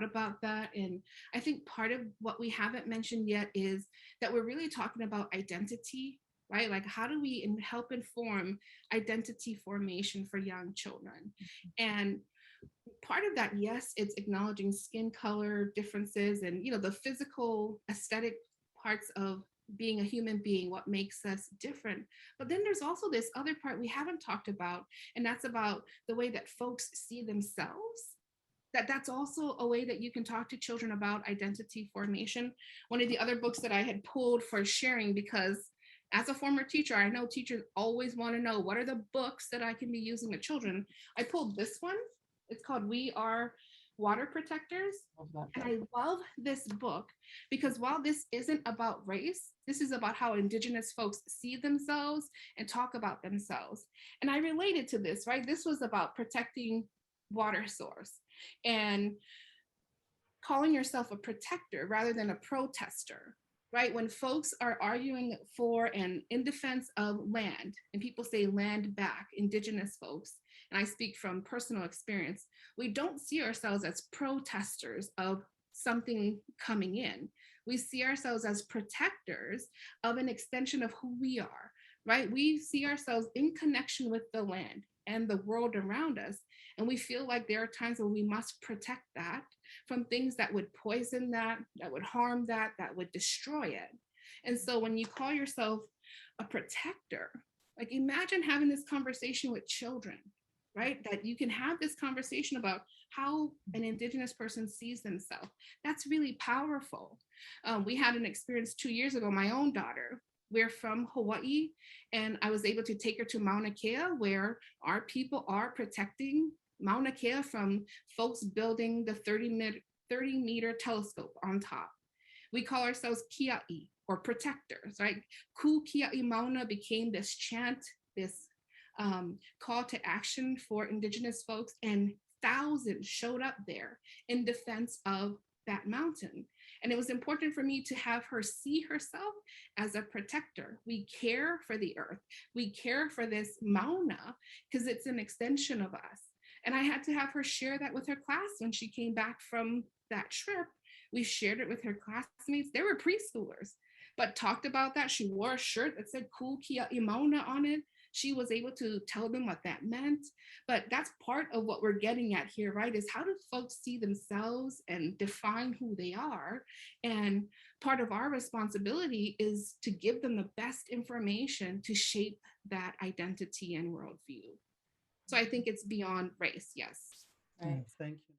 thought about that. And I think part of what we haven't mentioned yet is that we're really talking about identity, right? Like, how do we help inform identity formation for young children? And part of that, yes, it's acknowledging skin color differences and, the physical aesthetic parts of being a human being, what makes us different. But then there's also this other part we haven't talked about, and that's about the way that folks see themselves. That's also a way that you can talk to children about identity formation. One of the other books that I had pulled for sharing, because as a former teacher, I know teachers always want to know what are the books that I can be using with children. I pulled this one. It's called We Are Water Protectors. And I love this book because while this isn't about race, this is about how Indigenous folks see themselves and talk about themselves. And I related to this, right? This was about protecting water source and calling yourself a protector rather than a protester, right? When folks are arguing for and in defense of land, and people say land back, Indigenous folks, and I speak from personal experience, we don't see ourselves as protesters of something coming in. We see ourselves as protectors of an extension of who we are, right? We see ourselves in connection with the land and the world around us. And we feel like there are times when we must protect that from things that would poison that would harm that would destroy it. And so when you call yourself a protector, like imagine having this conversation with children, right? That you can have this conversation about how an Indigenous person sees themselves. That's really powerful. We had an experience 2 years ago, my own daughter. We're from Hawaii, and I was able to take her to Mauna Kea, where our people are protecting Mauna Kea from folks building the 30-meter telescope on top. We call ourselves Kia'i, or protectors, right? Ku Kia'i Mauna became this chant, this call to action for Indigenous folks, and thousands showed up there in defense of that mountain. And it was important for me to have her see herself as a protector. We care for the earth. We care for this Mauna because it's an extension of us. And I had to have her share that with her class when she came back from that trip. We shared it with her classmates. They were preschoolers, but talked about that. She wore a shirt that said Ku Kia'i Mauna on it. She was able to tell them what that meant. But that's part of what we're getting at here, right? Is how do folks see themselves and define who they are? And part of our responsibility is to give them the best information to shape that identity and worldview. So I think it's beyond race, yes. Right. Thank you.